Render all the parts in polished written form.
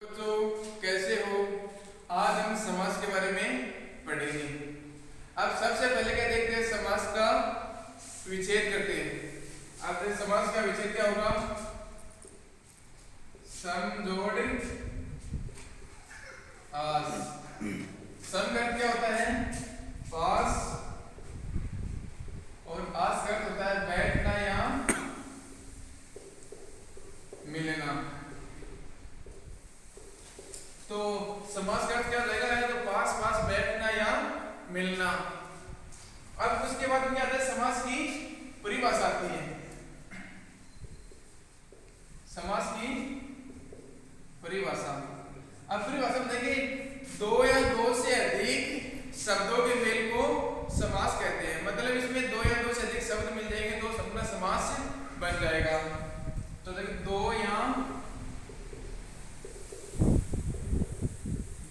बच्चों कैसे हो। आज हम समास के बारे में पढ़ेंगे। अब सबसे पहले क्या देखते हैं, समास का विच्छेद करते हैं। अब समास का विच्छेद क्या होगा, सम जोड़ आस। सम का अर्थ क्या होता है, पास, और आस का अर्थ होता है बैठना या मिलना। तो समास का अर्थ क्या हो जाएगा, तो पास पास बैठना या मिलना। अब उसके बाद क्या आता है, समास की परिभाषा आती है। समास की परिभाषा, अब परिभाषा बताएंगे, दो या दो से अधिक शब्दों के मेल को समास कहते हैं। मतलब इसमें दो या दो से अधिक शब्द मिल जाएंगे तो अपना समास बन जाएगा। तो देखिए, दो या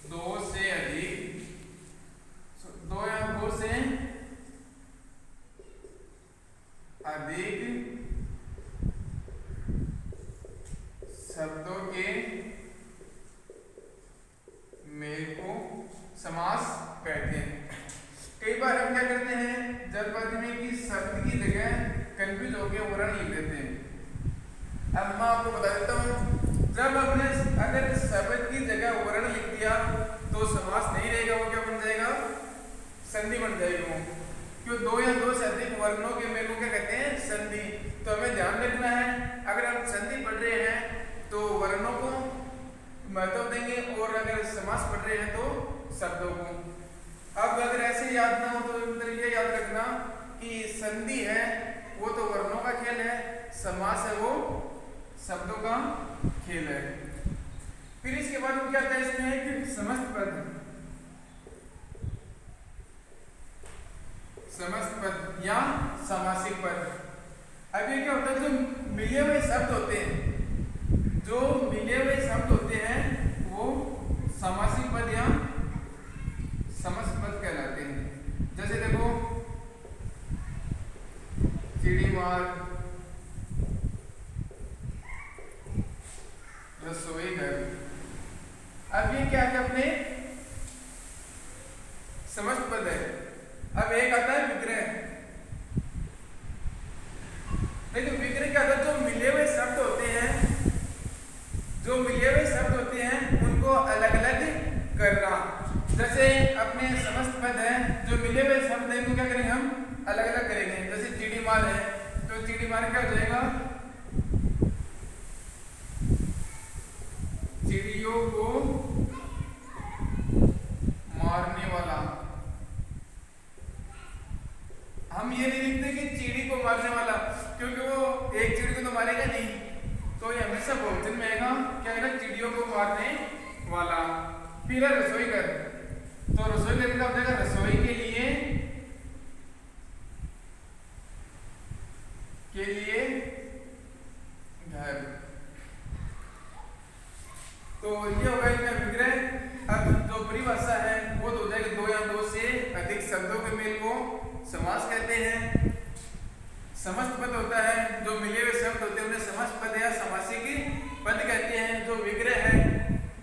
दो से अधिक, दो या दो से अधिक शब्दों के मेल को समास कहते हैं। कई बार हम क्या करते हैं, जल्दबाजी में कि शब्द की जगह कंफ्यूज होकर वर्ण लिख देते हैं। अब मैं आपको बता देता हूँ, जब हमने अगर शब्द की जगह वर्ण लिख दिया तो समास नहीं रहेगा, वो क्या बन जाएगा, संधि बन जाएगी वो। क्यों, दो या दो से अधिक वर्णों के मेल को क्या कहते हैं, संधि। तो हमें ध्यान रखना है, अगर हम संधि पढ़ रहे हैं तो वर्णों को महत्व देंगे, और अगर समास पढ़ रहे हैं तो शब्दों को। अब अगर ऐसे याद ना हो तो मतलब ये याद रखना कि संधि है वो तो वर्णों का खेल है, समास है वो शब्दों का खेल है। फिर इसके बाद वो क्या आता है, इसमें एक समस्त पद, समस्त पद या समासिक पद। अब ये क्या होता है, जो मिले हुए शब्द होते हैं, जो मिले हुए शब्द होते हैं वो समासिक पद या समस्त पद कहलाते हैं। जैसे देखो, चिड़ी मार, रसोई घर। अब ये क्या है, अपने समस्त पद है। अब एक आता है विग्रह। देखो विग्रह क्या होता है, जो मिले हुए शब्द होते हैं, जो मिले हुए शब्द होते हैं उनको अलग अलग करना। जैसे अपने समस्त पद है, जो मिले हुए शब्द है उनको क्या करेंगे, हम अलग अलग करेंगे। जैसे चिड़ी मार है तो चिड़ी मार क्या हो जाएगा, चिड़ियों को मारने वाला। हम ये नहीं लिखते कि चिड़ी को मारने वाला, क्योंकि वो एक चिड़ी को तो मारेगा नहीं, तो ये हमेशा बहुवचन में आएगा, क्या कहना, चिड़ियों को मारने वाला। फिर है रसोई घर, तो रसोई घर का हो जाएगा रसोई के लिए घर। तो ये होगा इनका विग्रह। अब जो परिभाषा है वो तो हो जाएगी, दो या दो से अधिक शब्दों के मेल को समास कहते हैं। समस्त पद होता है, जो मिले हुए शब्द होते हैं उन्हें समस्त पद या समासिक पद कहते हैं। जो विग्रह है,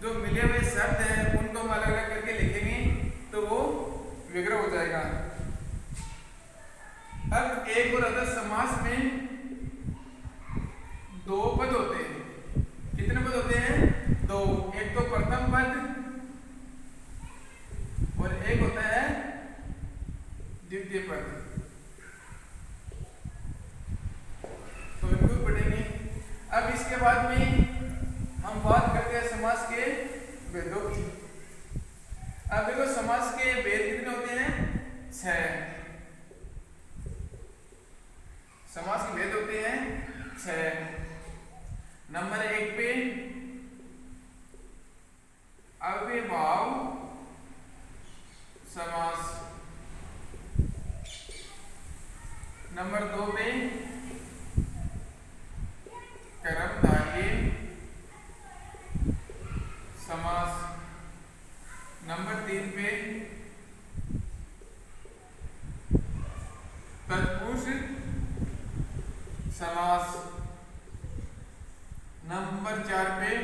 जो मिले हुए शब्द हैं उनको हम अलग अलग करके लिखेंगे तो वो विग्रह हो जाएगा। अब एक और अदर समास में दो पद होते हैं। कितने पद होते हैं, दो। एक तो प्रथम पद और एक होता है द्वितीय पद। तो इनको पढ़ेंगे। अब इसके बाद में हम बात करते हैं समास के भेदों की। अब देखो, समास के भेद कितने होते हैं, 6। समास के भेद होते हैं 6। नंबर 1 पे अव्ययभाव समास। नंबर 2 पे कर्मधारय समास। नंबर 3 पे तत्पुरुष समास। नंबर 4 पे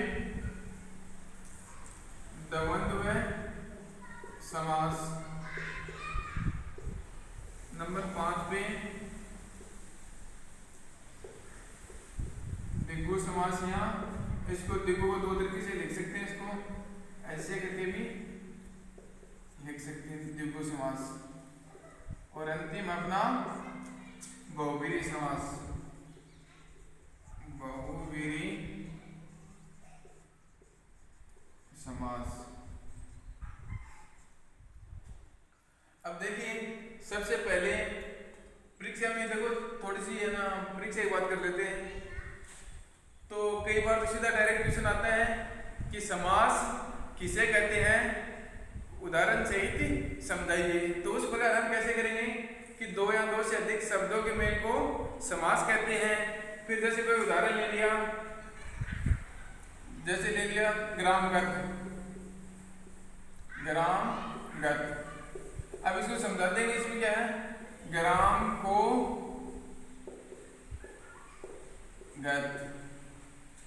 इसको देखो दो तरीके से लिख सकते हैं, इसको ऐसे करके भी लिख सकते हैं द्विगु समास, और अंतिम अपना बहुब्रीहि समास, बहुब्रीहि समास। अब देखिए सबसे पहले परीक्षा में देखो थोड़ी सी है ना, परीक्षा की बात कर लेते हैं। तो कई बार तो सीधा डायरेक्ट क्वेश्चन आता है कि समास किसे कहते हैं, उदाहरण सहित समझाइए। तो उस प्रकार हम कैसे करेंगे कि दो या दो से अधिक शब्दों के मेल को समास कहते हैं। फिर जैसे कोई उदाहरण ले लिया, जैसे ले लिया ग्रामगत, ग्रामगत। अब इसको समझा देंगे, इसमें क्या है, ग्राम को गत,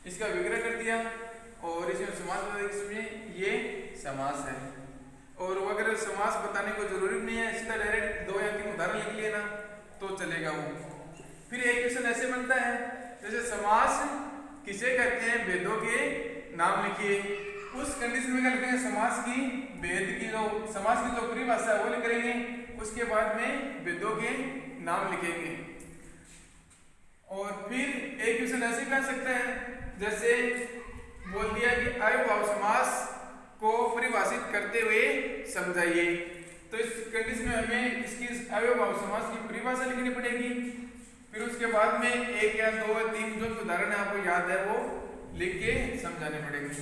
इसका विग्रह कर दिया और इसमें समास बता, इसमें ये समास है। और अगर समास बताने को जरूरी नहीं है, इसका डायरेक्ट दो या तीन उदाहरण लिख लिए ना तो चलेगा वो। फिर एक क्वेश्चन ऐसे बनता है, जैसे समास किसे कहते हैं, वेदों के नाम लिखिए। उस कंडीशन में क्या लिखेंगे, समास की वेद की जो समास की जो परिभाषा है वो लिख करेंगे, उसके बाद में वेदों के नाम लिखेंगे। और फिर एक क्वेश्चन ऐसे कर सकते हैं, जैसे बोल दिया कि अव्ययभाव समास को परिभाषित करते हुए समझाइए। तो इस कंडीशन में हमें इसकी अव्ययभाव समास की परिभाषा लिखनी पड़ेगी। फिर उसके बाद में एक या दो या तीन जो उदाहरण है आपको याद है वो लिख के समझाने पड़ेंगे।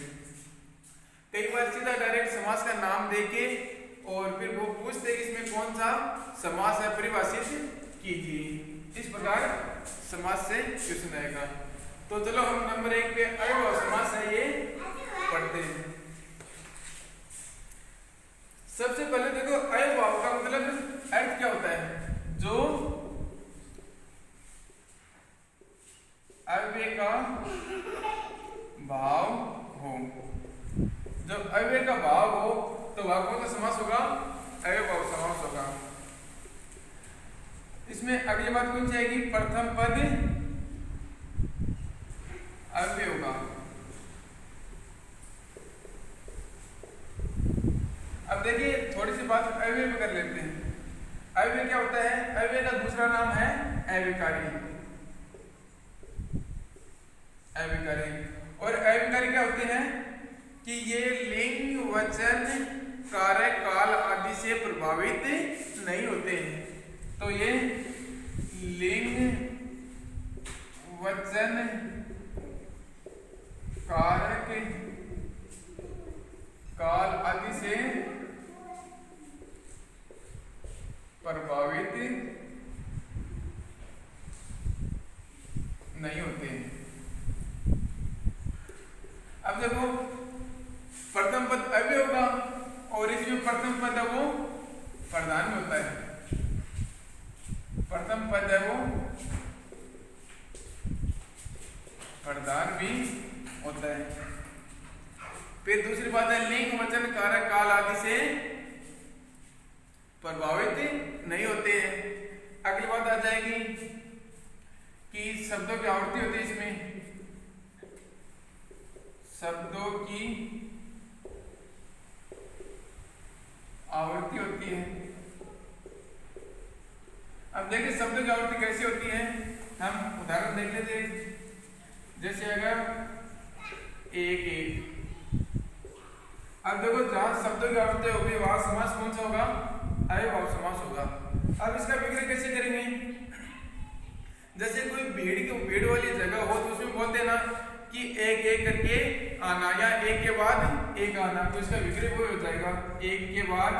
कई बार सीधा डायरेक्ट समास का नाम देके और फिर वो पूछते हैं कि इसमें कौन सा समास है, परिभाषित कीजिए। इस प्रकार समास से क्वेश्चन आएगा। तो चलो हम नंबर 1 पे अव्ययभाव समास है ये पढ़ते हैं। सबसे पहले देखो अव्ययभाव का मतलब अर्थ क्या होता है, जो अव्यय का भाव हो। जब अव्यय का भाव हो तो वह कौन सा समास होगा, अव्ययभाव समास होगा। इसमें अगली बात कौन सी आएगी, प्रथम पद अव्यय होगा। अब देखिए थोड़ी सी बात अव्यय में कर लेते हैं। अव्यय क्या होता है, अव्यय का दूसरा नाम है अविकारी। अविकारी और अविकारी क्या होते हैं कि ये लिंग, वचन, कार्य, काल आदि से प्रभावित नहीं होते हैं। तो ये लिंग, वचन, कारक, काल आदि से प्रभावित नहीं होते हैं। अब देखो प्रथम पद अव्यय होगा और इसमें प्रथम पद है वो प्रधान में होता है। प्रथम पद है वो प्रधान भी होता है। फिर दूसरी बात है लिंग, वचन, कारक, काल आदि से प्रभावित नहीं होते हैं। अगली बात आ जाएगी कि शब्दों की आवृत्ति होती है। इसमें शब्दों की आवृत्ति होती है। अब देखिए शब्दों की आवृत्ति कैसी होती है, हम उदाहरण देख लेते हैं। जैसे अगर एक एक, अब देखो जहां शब्दों की आवृत्ति होगी वहां समास कौन सा होगा, अव्ययभाव समास होगा। अब इसका विग्रह कैसे करेंगे, जैसे कोई भीड़ वाली जगह हो तो उसमें बोलते हैं ना कि एक एक करके आना या एक के बाद एक आना, तो इसका विग्रह वो हो जाएगा एक के बाद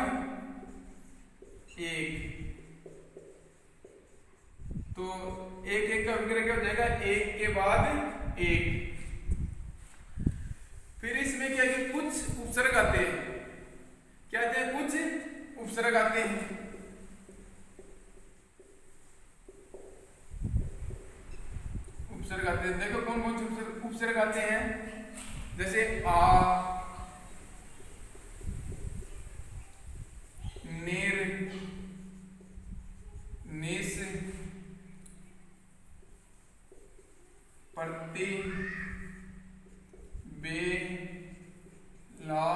एक। तो एक एक का विग्रह क्या हो जाएगा, एक के बाद एक। फिर इसमें क्या है, कुछ उपसर्ग आते हैं। क्या आते हैं, कुछ उपसर्ग आते हैं। उपसर्ग आते हैं, देखो कौन कौन से उपसर्ग आते हैं। जैसे आ, निर, निस, प्रति, ला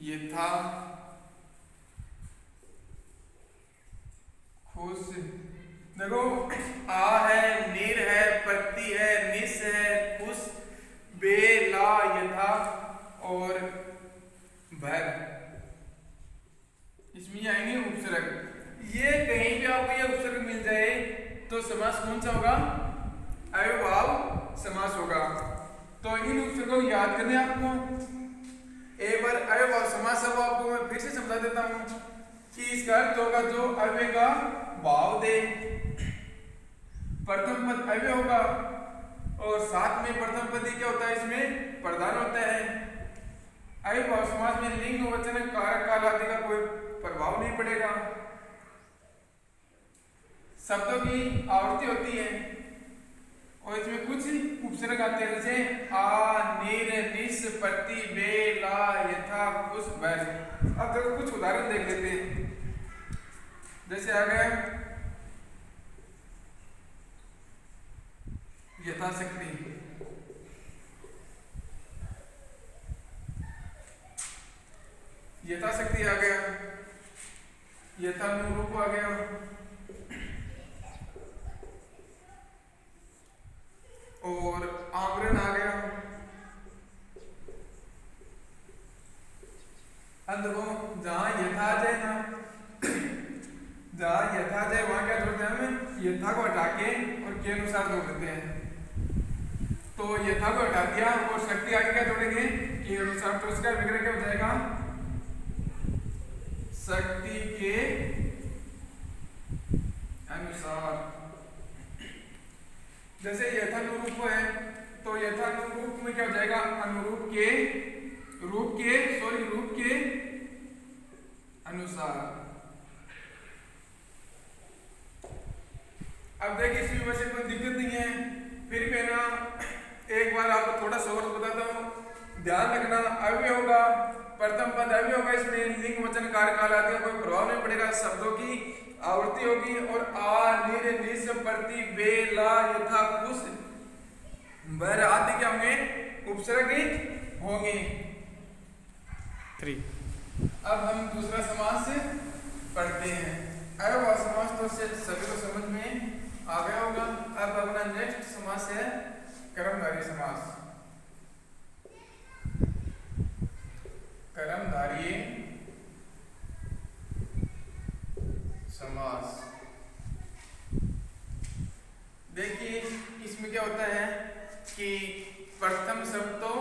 यथा खुश। देखो आ है, नीर है, पत्ती है, निस है, खुश, बे, ला, यथा और भर, इसमें आएंगे उपसर्ग। ये कहीं भी आपको ये उपसर्ग मिल जाए तो समास कौन सा होगा? अव्ययभाव समास होगा। तो इन उपसर्गों को याद करने आपको एक बार अव्ययभाव समास अब आपको मैं फिर से समझा देता हूं कि इसका अर्थ होगा जो अव्यय का भाव दे। प्रथम पद अव्यय होगा और साथ में प्रथम पद क्या होता है? इसमें प्रधान होता है। अव्ययभाव समास में लिंग, वचन, कारक, काल आदि का कोई प्रभाव नहीं पड़ेगा। शब्दों की आवृत्ति होती है और इसमें कुछ उपसर्ग आते हैं जैसे आ, नीर, निस, प्रति, बे, ला, यथा, खुश, भर। अब देखो कुछ उदाहरण देख लेते हैं। जैसे आ गया यथाशक्ति, यथाशक्ति आ गया, यथानुरूप आ गया, और आमरण आ गया। अब देखो जहां यथा आ जाए ना, जहां यथा आ जाए वहां क्या जोड़ते हैं? हमें यथा को हटा के और के अनुसार जोड़ देते हैं। तो यथा को हटा दिया और शक्ति आगे क्या जोड़ेंगे? के अनुसार। तो इसका विग्रह क्या हो जाएगा? शक्ति के अनुसार। जैसे यथानुरूप है तो यथानुरूप में क्या हो जाएगा? अनुरूप के, रूप के अनुसार। अब देखिए इसमें वैसे कोई दिक्कत नहीं है, फिर भी ना एक बार आपको थोड़ा सा और बताता हूँ, ध्यान रखना। अव्यय होगा, प्रथम पद अव्यय होगा, इसमें लिंग, वचन, कारक, काल आदि का कोई प्रभाव नहीं पड़ेगा। शब्दों की आवृत्ति होगी और आ, नीर, निस, प्रति, बे, ला, यथा, खुश, भर आदि के होंगे उपसर्ग होंगे। 3 अब हम दूसरा समास पढ़ते हैं। अव्ययभाव समास तो सभी को समझ में आ गया होगा। अब अपना नेक्स्ट समास है कर्मधारय समास। कर्मधारय समास, देखिए इसमें क्या होता है कि प्रथम शब्द तो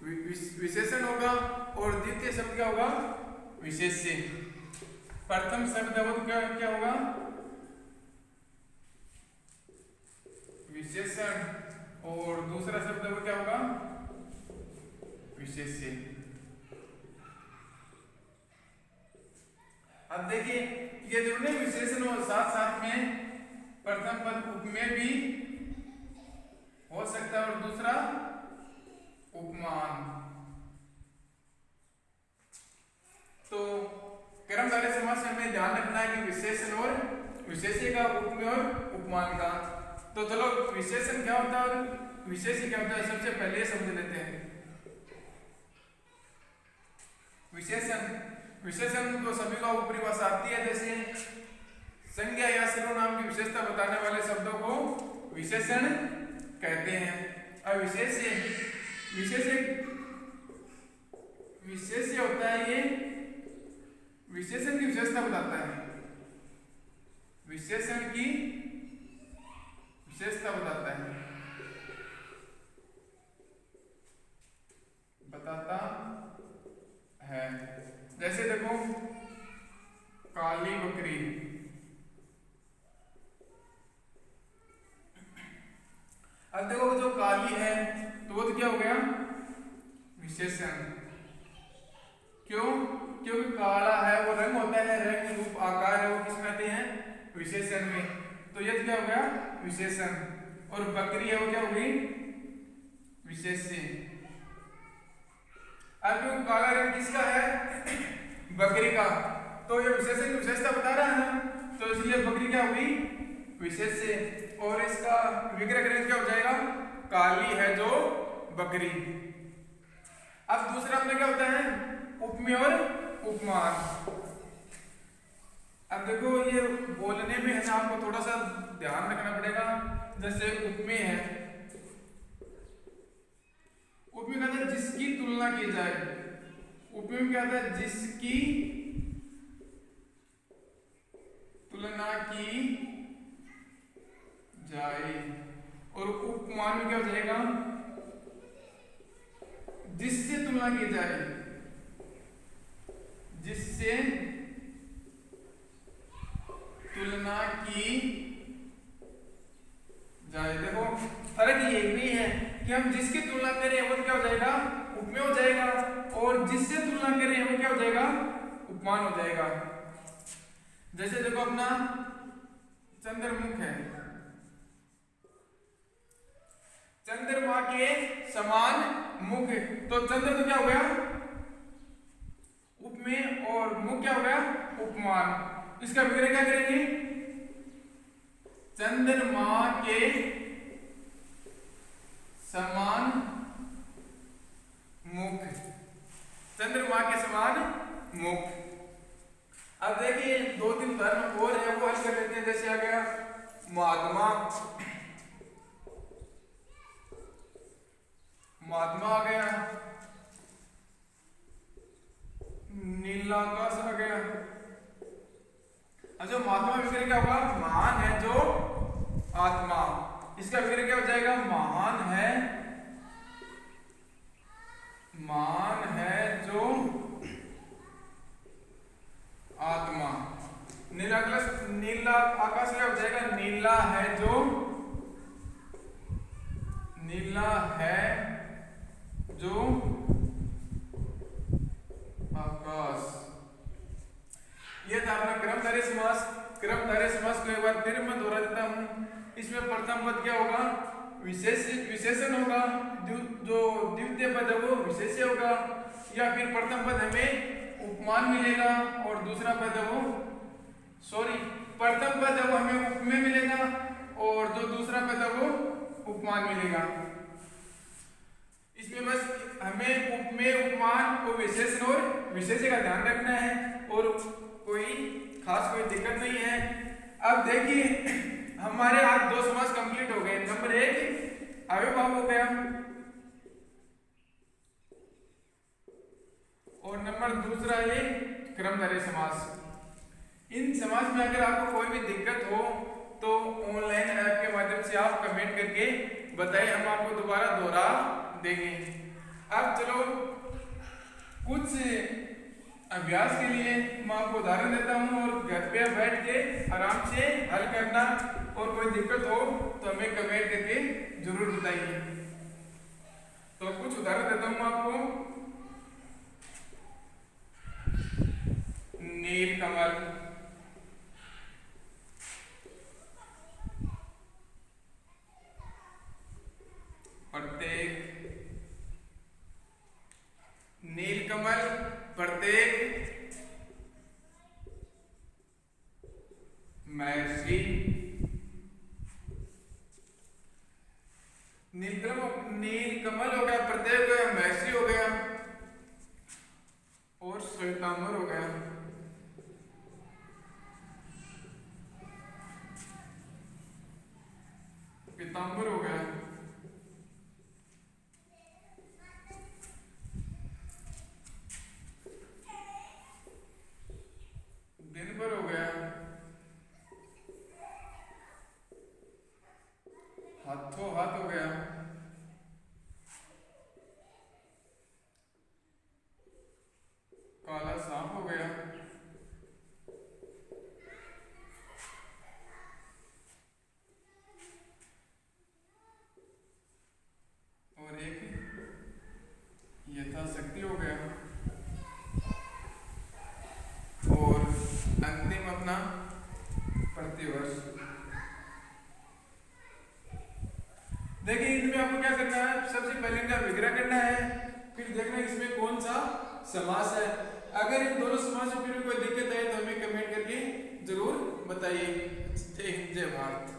विशेषण होगा और द्वितीय शब्द क्या होगा? विशेष्य। प्रथम शब्द वो क्या क्या होगा? विशेषण, और दूसरा शब्द वो क्या होगा? विशेष्य। अब देखिए ये दोनों विशेषण और साथ साथ में प्रथम पद उपमेय भी हो सकता है और दूसरा उपमान। तो कर्मधारय समास में हमें ध्यान रखना है कि विशेषण और विशेष्य का, उपमेय और उपमान का। तो चलो विशेषण क्या होता है और विशेष्य क्या होता है सबसे पहले समझ लेते हैं। विशेषण तो सभी को परिभाषा आती है, जैसे संज्ञा या सर्वनाम की विशेषता बताने वाले शब्दों को विशेषण कहते हैं। अब विशेष्य होता है, ये विशेषण की विशेषता बताता है, विशेषण की विशेषता बताता है। जैसे देखो काली बकरी, अब देखो जो काली है तो वो तो क्या हो गया? विशेषण। क्यों? क्योंकि काला है, वो रंग होता है, रंग, रूप, आकार है, वो किसमें आते हैं? विशेषण में। तो ये क्या हो गया? विशेषण। और बकरी है वो क्या हो गई? विशेष्य। अब क्यों काला रंग किसका है? बकरी का। तो ये विशेषण की विशेषता बता रहा है ना, तो इसलिए बकरी क्या हुई? विशेष्य। और इसका विग्रह करेंगे क्या हो जाएगा? काली है जो बकरी। अब दूसरा अपना क्या होता है, उपमेय और उपमान। अब देखो ये बोलने में है ना आपको थोड़ा सा ध्यान रखना पड़ेगा। जैसे उपमेय है, उपमेय कहता है जिसकी तुलना की जाए। उपमेय क्या होता है, जिसकी तुलना की जाए। और उपमान में क्या हो जाएगा, जिससे तुलना की जाए, जिससे तुलना की जाए। देखो फर्क ये भी है कि हम जिसकी तुलना करें वो क्या हो जाएगा, उपमेय हो जाएगा, और जिससे तुलना करें वो क्या हो जाएगा, उपमान हो जाएगा। जैसे देखो अपना चंद्रमुख है, चंद्रमा के समान मुख, तो चंद्र तो क्या हो गया उपमेय, और मुख क्या हो गया उपमान। इसका विग्रह क्या करेंगे, चंद्रमा के समान मुख, चंद्रमा के समान मुख। अब देखिए दो तीन उदाहरण और है वो हल कर लेते हैं। जैसे आ गया महात्मा, महात्मा आ गया, नीलाकाश आ गया। जो महात्मा विग्रह क्या होगा, महान है जो आत्मा। इसका विग्रह क्या हो जाएगा, महान है, महान है जो आत्मा। नीलाकाश, नीला आकाश क्या हो जाएगा, नीला है जो, नीला है जो आकाश। यह था अपना क्रमधारय समास। क्रमधारय समास को एक बार फिर मैं दोहरा देता हूं। इसमें प्रथम पद क्या होगा, विशेषण होगा, जो द्वितीय पद है वो विशेष्य होगा, या फिर प्रथम पद हमें उपमान मिलेगा और दूसरा पद है वो प्रथम पद है वो हमें उपमेय मिलेगा और जो दूसरा पद है वो उपमान मिलेगा। इसमें बस हमें उपमेय, उपमान और विशेषण और विशेष्य का ध्यान रखना है और कोई खास कोई दिक्कत नहीं है। अब देखिए हमारे आज दो समास कंप्लीट हो गए। नंबर 1 अव्ययभाव हो गया और नंबर दूसरा ये क्रमधारय समास। इन समास में अगर आपको कोई भी दिक्कत हो तो ऑनलाइन ऐप के माध्यम से आप कमेंट करके बताएं, हम आपको दोबारा दोहरा देंगे। अब चलो कुछ अभ्यास के लिए मैं आपको उदाहरण देता हूं और घर पे बैठ के आराम से हल करना, और कोई दिक्कत हो तो हमें कमेंट करके जरूर बताइए। तो कुछ उदाहरण देता हूं आपको। नीलकमल, प्रत्येक, नीलकमल प्रत्येक, महर्षि। नीलकमल हो गया, प्रत्येक हो गया, महर्षि हो गया और श्वेतांबर हो गया। पीतांबर हो गया, दिनभर हो गया, हाथों हाथ हो गया, काला सांप हो गया, और एक यथाशक्ति हो गया, और अंतिम अपना प्रतिवर्ष। देखिए इनमें आपको क्या करना है, सबसे पहले इनका विग्रह करना है, फिर देखना इसमें कौन सा समास है। अगर इन दोनों समास में फिर कोई दिक्कत आए तो हमें कमेंट करके जरूर बताइए। जय हिंद, जय भारत।